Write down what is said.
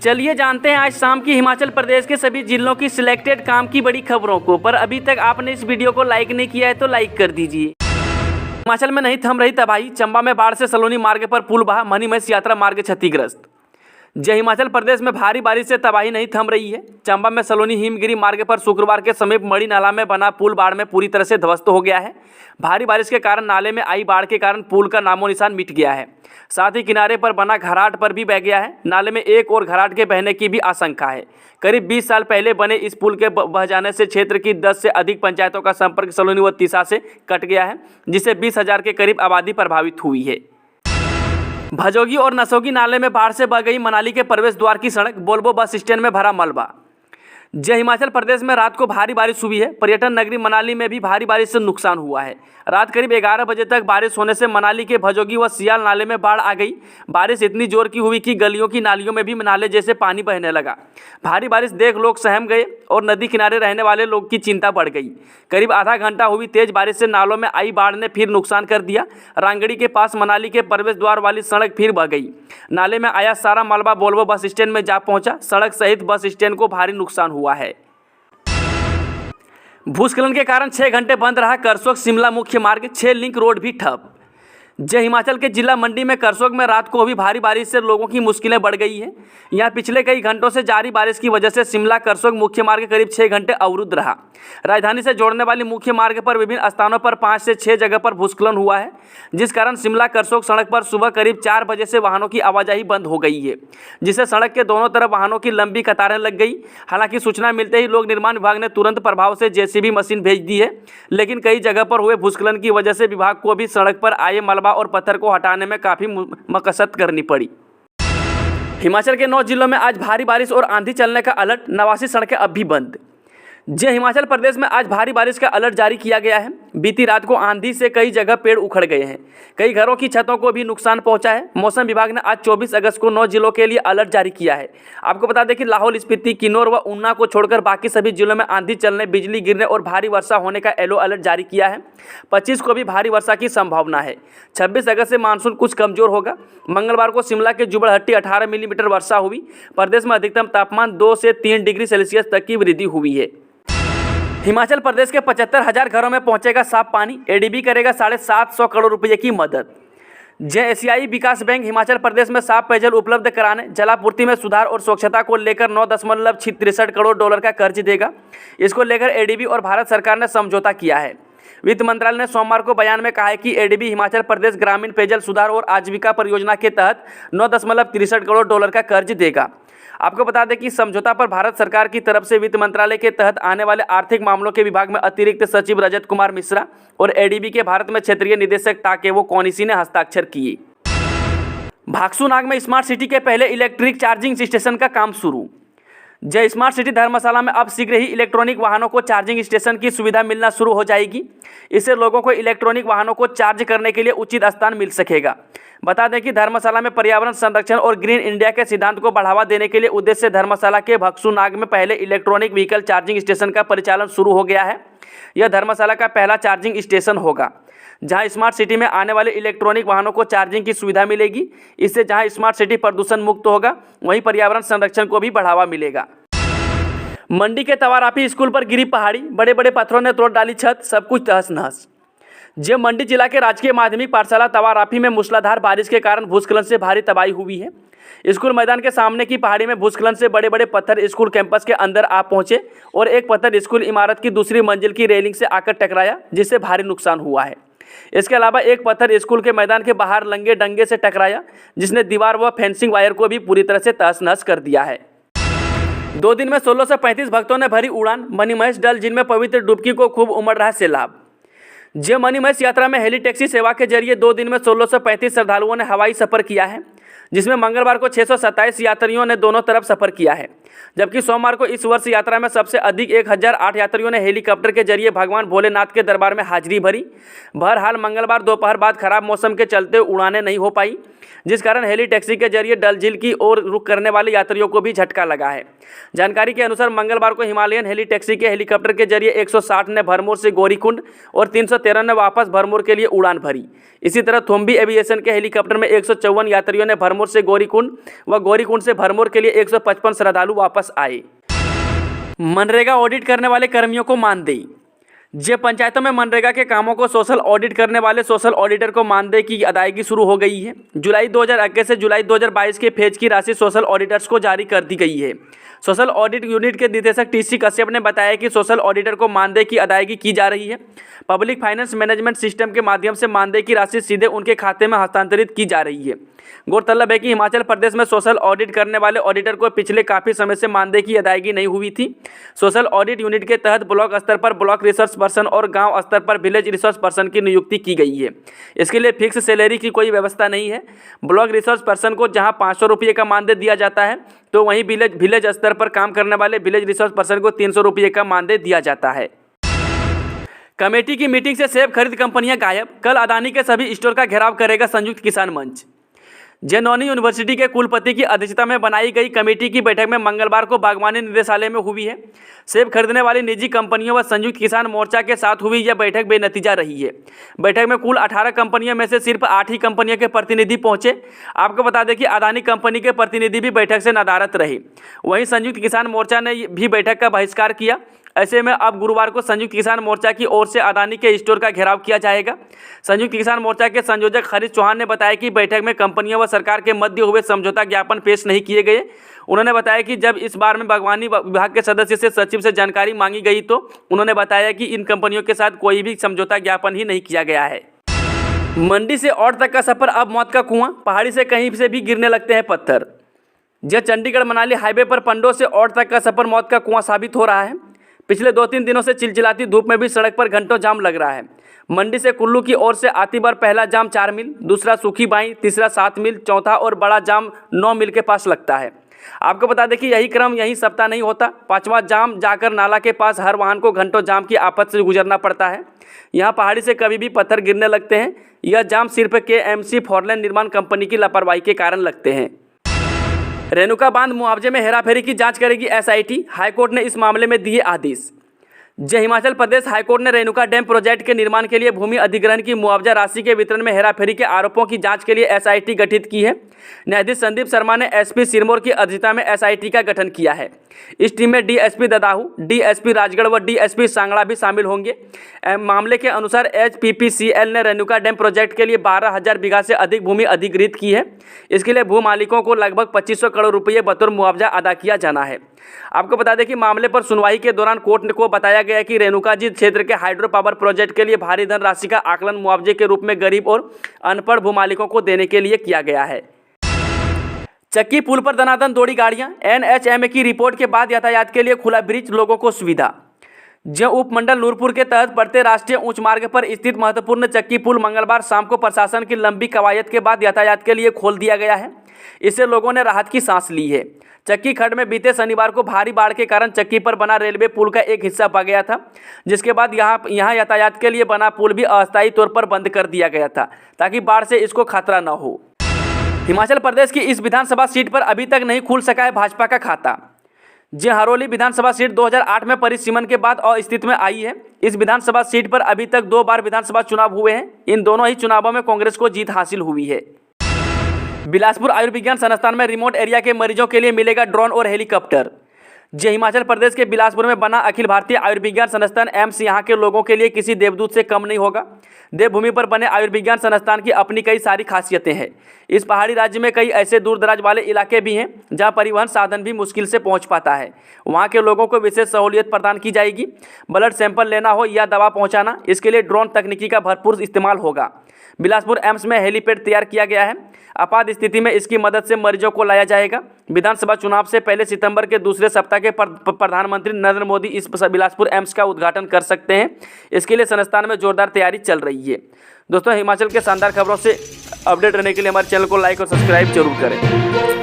चलिए जानते हैं आज शाम की हिमाचल प्रदेश के सभी जिलों की सिलेक्टेड काम की बड़ी खबरों को। पर अभी तक आपने इस वीडियो को लाइक नहीं किया है तो लाइक कर दीजिए। हिमाचल में नहीं थम रही तबाही, चंबा में बाढ़ से सलोनी मार्ग पर पुल बहा, मणिमहेश यात्रा मार्ग क्षतिग्रस्त। जय हिमाचल प्रदेश में भारी बारिश से तबाही नहीं थम रही है। चंबा में सलोनी हिमगिरी मार्ग पर शुक्रवार के समीप मड़ी नाला में बना पुल बाढ़ में पूरी तरह से ध्वस्त हो गया है। भारी बारिश के कारण नाले में आई बाढ़ के कारण पुल का नामो निशान मिट गया है। साथ ही किनारे पर बना घराट पर भी बह गया है। नाले में एक और घराट के बहने की भी आशंका है। करीब 20 साल पहले बने इस पुल के बह जाने से क्षेत्र की 10 से अधिक पंचायतों का संपर्क सलोनी व तीसा से कट गया है, जिससे 20,000 के करीब आबादी प्रभावित हुई है। भजोगी और नसोगी नाले में बाढ़ से बह गई मनाली के प्रवेश द्वार की सड़क, बोल्बो बस स्टैंड में भरा मलबा। जय हिमाचल प्रदेश में रात को भारी बारिश हुई है। पर्यटन नगरी मनाली में भी भारी बारिश से नुकसान हुआ है। रात करीब 11 बजे तक बारिश होने से मनाली के भजोगी व सियाल नाले में बाढ़ आ गई। बारिश इतनी जोर की हुई कि गलियों की नालियों में भी नाले जैसे पानी बहने लगा। भारी बारिश देख लोग सहम गए और नदी किनारे रहने वाले लोग की चिंता बढ़ गई। करीब आधा घंटा हुई तेज बारिश से नालों में आई बाढ़ ने फिर नुकसान कर दिया। रांगड़ी के पास मनाली के प्रवेश द्वार वाली सड़क फिर बह गई। नाले में आया सारा मलबा बोल्बो बस स्टैंड में जा पहुंचा। सड़क सहित बस स्टैंड को भारी नुकसान हुआ है। भूस्खलन के कारण 6 घंटे बंद रहा करसोग शिमला मुख्य मार्ग, 6 लिंक रोड भी ठप। जय हिमाचल के जिला मंडी में करसोग में रात को भी भारी बारिश से लोगों की मुश्किलें बढ़ गई हैं। यहाँ पिछले कई घंटों से जारी बारिश की वजह से शिमला करसोग मुख्य मार्ग करीब 6 घंटे अवरुद्ध रहा। राजधानी से जोड़ने वाली मुख्य मार्ग पर विभिन्न स्थानों पर 5 से 6 जगह पर भूस्खलन हुआ है, जिस कारण शिमला करसोग सड़क पर सुबह करीब 4 बजे से वाहनों की आवाजाही बंद हो गई है, जिससे सड़क के दोनों तरफ वाहनों की लंबी कतारें लग गई। हालांकि सूचना मिलते ही लोग निर्माण विभाग ने तुरंत प्रभाव से जेसीबी मशीन भेज दी है, लेकिन कई जगह पर हुए भूस्खलन की वजह से विभाग को भी सड़क पर आए मलबा और पत्थर को हटाने में काफी मशक्कत करनी पड़ी। हिमाचल के 9 जिलों में आज भारी बारिश और आंधी चलने का अलर्ट, 89 सड़कें अब भी बंद। जय हिमाचल प्रदेश में आज भारी बारिश का अलर्ट जारी किया गया है। बीती रात को आंधी से कई जगह पेड़ उखड़ गए हैं। कई घरों की छतों को भी नुकसान पहुंचा है। मौसम विभाग ने आज 24 अगस्त को 9 जिलों के लिए अलर्ट जारी किया है। आपको बता दें कि लाहौल स्पीति, किन्नौर व ऊना को छोड़कर बाकी सभी जिलों में आंधी चलने, बिजली गिरने और भारी वर्षा होने का येलो अलर्ट जारी किया है। 25 को भी भारी वर्षा की संभावना है। 26 अगस्त से मानसून कुछ कमजोर होगा। मंगलवार को शिमला के जुबड़हट्टी 18 मिलीमीटर वर्षा हुई। प्रदेश में अधिकतम तापमान 2 से 3 डिग्री सेल्सियस तक की वृद्धि हुई है। हिमाचल प्रदेश के 75,000 घरों में पहुंचेगा साफ पानी, एडीबी करेगा 750 करोड़ रुपए की मदद। जय एशियाई विकास बैंक हिमाचल प्रदेश में साफ पेयजल उपलब्ध कराने, जलापूर्ति में सुधार और स्वच्छता को लेकर 9.63 करोड़ डॉलर का कर्ज देगा। इसको लेकर एडीबी और भारत सरकार ने समझौता किया है। वित्त मंत्रालय ने सोमवार को बयान में कहा है कि एडीबी हिमाचल प्रदेश ग्रामीण पेयजल सुधार और आजीविका परियोजना के तहत 9.63 करोड़ डॉलर का कर्ज देगा। आपको बता दें कि समझौता पर भारत सरकार की तरफ से वित्त मंत्रालय के तहत आने वाले आर्थिक मामलों के विभाग में अतिरिक्त सचिव रजत कुमार मिश्रा और एडीबी के भारत में क्षेत्रीय निदेशक ताकेवो कोनिसी ने हस्ताक्षर किए। भागसूनाग में स्मार्ट सिटी के पहले इलेक्ट्रिक चार्जिंग स्टेशन का काम शुरू। जय स्मार्ट सिटी धर्मशाला में अब शीघ्र ही इलेक्ट्रॉनिक वाहनों को चार्जिंग स्टेशन की सुविधा मिलना शुरू हो जाएगी। इससे लोगों को इलेक्ट्रॉनिक वाहनों को चार्ज करने के लिए उचित स्थान मिल सकेगा। बता दें कि धर्मशाला में पर्यावरण संरक्षण और ग्रीन इंडिया के सिद्धांत को बढ़ावा देने के लिए उद्देश्य से धर्मशाला के भक्सूनाग में पहले इलेक्ट्रॉनिक व्हीकल चार्जिंग स्टेशन का परिचालन शुरू हो गया है। यह धर्मशाला का पहला चार्जिंग स्टेशन होगा जहां स्मार्ट सिटी में आने वाले इलेक्ट्रॉनिक वाहनों को चार्जिंग की सुविधा मिलेगी। इससे जहां स्मार्ट सिटी प्रदूषण मुक्त होगा, वहीं पर्यावरण संरक्षण को भी बढ़ावा मिलेगा। मंडी के तवारापी स्कूल पर गिरी पहाड़ी, बड़े बड़े पत्थरों ने तोड़ डाली छत, सब कुछ तहस नहस। जय मंडी जिला के राजकीय माध्यमिक पाठशाला तवारापी में मूसलाधार बारिश के कारण भूस्खलन से भारी तबाही हुई है। स्कूल मैदान के सामने की पहाड़ी में भूस्खलन से बड़े बड़े पत्थर स्कूल कैंपस के अंदर आ पहुंचे और एक पत्थर स्कूल इमारत की दूसरी मंजिल की रेलिंग से आकर टकराया, जिससे भारी नुकसान हुआ है। इसके अलावा एक पत्थर स्कूल के मैदान के बाहर लंगे डंगे से टकराया, जिसने दीवार व फेंसिंग वायर को भी पूरी तरह से तहस नहस कर दिया है। 2 दिन में 1635 भक्तों ने भरी उड़ान, मणिमहेश डल जिनमें पवित्र डुबकी को खूब उमड़ रहा सैलाब। जय मणिमहेश यात्रा में हेली टैक्सी सेवा के जरिए 2 दिन में 1635 श्रद्धालुओं ने हवाई सफर किया है, जिसमें मंगलवार को 627 यात्रियों ने दोनों तरफ सफर किया है, जबकि सोमवार को इस वर्ष यात्रा में सबसे अधिक 1008 यात्रियों ने हेलीकॉप्टर के जरिए भगवान भोलेनाथ के दरबार में हाजिरी भरी। बहरहाल मंगलवार दोपहर बाद खराब मौसम के चलते उड़ानें नहीं हो पाई, जिस कारण हेली टैक्सी के जरिए डल झील की ओर रुख करने वाले यात्रियों को भी झटका लगा है। जानकारी के अनुसार मंगलवार को हिमालयन हेली टैक्सी के हेलीकॉप्टर के जरिए 160 ने भरमौर से गौरीकुंड और 313 ने वापस भरमौर के लिए उड़ान भरी। इसी तरह थोम्बी एविएशन के हेलीकॉप्टर में 154 यात्रियों ने भरमौर भरमौर से गौरीकुंड व गौरीकुंड से भरमौर के लिए 155 श्रद्धालु वापस आए। मनरेगा ऑडिट करने वाले कर्मियों को मानदेय। जे पंचायतों में मनरेगा के कामों को सोशल ऑडिट करने वाले सोशल ऑडिटर को मानदेय की अदायगी शुरू हो गई है। जुलाई 2021 से जुलाई 2022 के फेज की राशि सोशल ऑडिटर्स को जारी कर दी गई है। सोशल ऑडिट यूनिट के निदेशक टीसी कश्यप ने बताया कि सोशल ऑडिटर को मानदेय की अदायगी की जा रही है। पब्लिक फाइनेंस मैनेजमेंट सिस्टम के माध्यम से मानदेय की राशि सीधे उनके खाते में हस्तांतरित की जा रही है। गौरतलब है कि हिमाचल प्रदेश में सोशल ऑडिट करने वाले ऑडिटर को पिछले काफ़ी समय से मानदेय की अदायगी नहीं हुई थी। सोशल ऑडिट यूनिट के तहत ब्लॉक स्तर पर ब्लॉक रिसर्च पर्सन और गांव स्तर पर विलेज रिसर्च पर्सन की नियुक्ति की गई है। इसके लिए फिक्स सैलरी की कोई व्यवस्था नहीं है। ब्लॉक रिसर्च पर्सन को जहां 500 रुपये का मानदेय दिया जाता है, तो वहीं विलेज स्तर पर काम करने वाले विलेज रिसर्च पर्सन को 300 रुपये का मानदेय दिया जाता है। कमेटी की मीटिंग से सेब खरीद कंपनियां गायब। कल अदानी के सभी स्टोर का घेराव करेगा संयुक्त किसान मंच। जनौनी यूनिवर्सिटी के कुलपति की अध्यक्षता में बनाई गई कमेटी की बैठक में मंगलवार को बागवानी निदेशालय में हुई है। सेब खरीदने वाली निजी कंपनियों व संयुक्त किसान मोर्चा के साथ हुई यह बैठक बेनतीजा रही है। बैठक में कुल 18 कंपनियों में से सिर्फ 8 ही कंपनियों के प्रतिनिधि पहुंचे। आपको बता दें कि अदानी कंपनी के प्रतिनिधि भी बैठक से नदारद रहे। वहीं संयुक्त किसान मोर्चा ने भी बैठक का बहिष्कार किया। ऐसे में अब गुरुवार को संयुक्त किसान मोर्चा की ओर से अदानी के स्टोर का घेराव किया जाएगा। संयुक्त किसान मोर्चा के संयोजक हरीश चौहान ने बताया कि बैठक में कंपनियों व सरकार के मध्य हुए समझौता ज्ञापन पेश नहीं किए गए। उन्होंने बताया कि जब इस बार में बागवानी विभाग के सदस्य से सचिव से जानकारी मांगी गई तो उन्होंने बताया कि इन कंपनियों के साथ कोई भी समझौता ज्ञापन ही नहीं किया गया है। मंडी से औड तक का सफर अब मौत का कुआं। पहाड़ी से कहीं से भी गिरने लगते हैं पत्थर। जब चंडीगढ़ मनाली हाईवे पर पंडोह से औड तक का सफर मौत का कुआं साबित हो रहा है। पिछले 2-3 दिनों से चिलचिलाती धूप में भी सड़क पर घंटों जाम लग रहा है। मंडी से कुल्लू की ओर से आती बार पहला जाम 4 मील, दूसरा सूखी बाई, तीसरा 7 मील, चौथा और बड़ा जाम 9 मील के पास लगता है। आपको बता दें कि यही क्रम यही सप्ताह नहीं होता। 5वां जाम जाकर नाला के पास हर वाहन को घंटों जाम की आफत से गुजरना पड़ता है। यहाँ पहाड़ी से कभी भी पत्थर गिरने लगते हैं। यह जाम सिर्फ KMC फोरलेन निर्माण कंपनी की लापरवाही के कारण लगते हैं। रेणुका बांध मुआवजे में हेराफेरी की जांच करेगी SIT। हाईकोर्ट ने इस मामले में दिए आदेश। जय हिमाचल प्रदेश हाईकोर्ट ने रेणुका डैम प्रोजेक्ट के निर्माण के लिए भूमि अधिग्रहण की मुआवजा राशि के वितरण में हेराफेरी के आरोपों की जांच के लिए SIT गठित की है। न्यायाधीश संदीप शर्मा ने SP सिरमौर की अध्यक्षता में SIT का गठन किया है। इस टीम में DSP ददाहू, DSP राजगढ़ व DSP सांगड़ा भी शामिल होंगे। मामले के अनुसार HPPCL ने रेणुका डैम प्रोजेक्ट के लिए 12,000 बीघा से अधिक भूमि अधिग्रहित की है। इसके लिए भू मालिकों को लगभग 2500 करोड़ रुपये बतौर मुआवजा अदा किया जाना है। आपको बता दें कि मामले पर सुनवाई के दौरान कोर्ट को बताया गया कि रेणुका जी क्षेत्र के हाइड्रो पावर प्रोजेक्ट के लिए भारी धन राशि का आकलन मुआवजे के रूप में गरीब और अनपढ़ भूमालिकों को देने के लिए किया गया है। चक्की पुल पर दनादन दौड़ी गाड़ियां। NHMA की रिपोर्ट के बाद यातायात के लिए खुला ब्रिज, लोगों को सुविधा। जो उपमंडल नूरपुर के तहत पड़ते राष्ट्रीय उच्च मार्ग पर स्थित महत्वपूर्ण चक्की पुल मंगलवार शाम को प्रशासन की लंबी कवायद के बाद यातायात के लिए खोल दिया गया है। इससे लोगों ने राहत की सांस ली है। चक्की खड्ड में बीते शनिवार को भारी बाढ़ के कारण चक्की पर बना रेलवे पुल का एक हिस्सा बह गया था, जिसके बाद यहाँ यातायात के लिए बना पुल भी अस्थायी तौर पर बंद कर दिया गया था ताकि बाढ़ से इसको खतरा न हो। हिमाचल प्रदेश की इस विधानसभा सीट पर अभी तक नहीं खुल सका है भाजपा का खाता। जी हरोली विधानसभा सीट 2008 में परिसीमन के बाद अस्तित्व में आई है। इस विधानसभा सीट पर अभी तक 2 बार विधानसभा चुनाव हुए हैं। इन दोनों ही चुनावों में कांग्रेस को जीत हासिल हुई है। बिलासपुर आयुर्विज्ञान संस्थान में रिमोट एरिया के मरीजों के लिए मिलेगा ड्रोन और हेलीकॉप्टर। जे हिमाचल प्रदेश के बिलासपुर में बना अखिल भारतीय आयुर्विज्ञान संस्थान एम्स यहाँ के लोगों के लिए किसी देवदूत से कम नहीं होगा। देवभूमि पर बने आयुर्विज्ञान संस्थान की अपनी कई सारी खासियतें हैं। इस पहाड़ी राज्य में कई ऐसे दूर दराज वाले इलाके भी हैं जहाँ परिवहन साधन भी मुश्किल से पहुँच पाता है। वहाँ के लोगों को विशेष सहूलियत प्रदान की जाएगी। ब्लड सैंपल लेना हो या दवा पहुँचाना, इसके लिए ड्रोन तकनीकी का भरपूर इस्तेमाल होगा। बिलासपुर एम्स में हेलीपैड तैयार किया गया है। आपात स्थिति में इसकी मदद से मरीजों को लाया जाएगा। विधानसभा चुनाव से पहले सितंबर के दूसरे सप्ताह के प्रधानमंत्री नरेंद्र मोदी इस बिलासपुर एम्स का उद्घाटन कर सकते हैं। इसके लिए संस्थान में जोरदार तैयारी चल रही है। दोस्तों, हिमाचल के शानदार खबरों से अपडेट रहने के लिए हमारे चैनल को लाइक और सब्सक्राइब जरूर करें।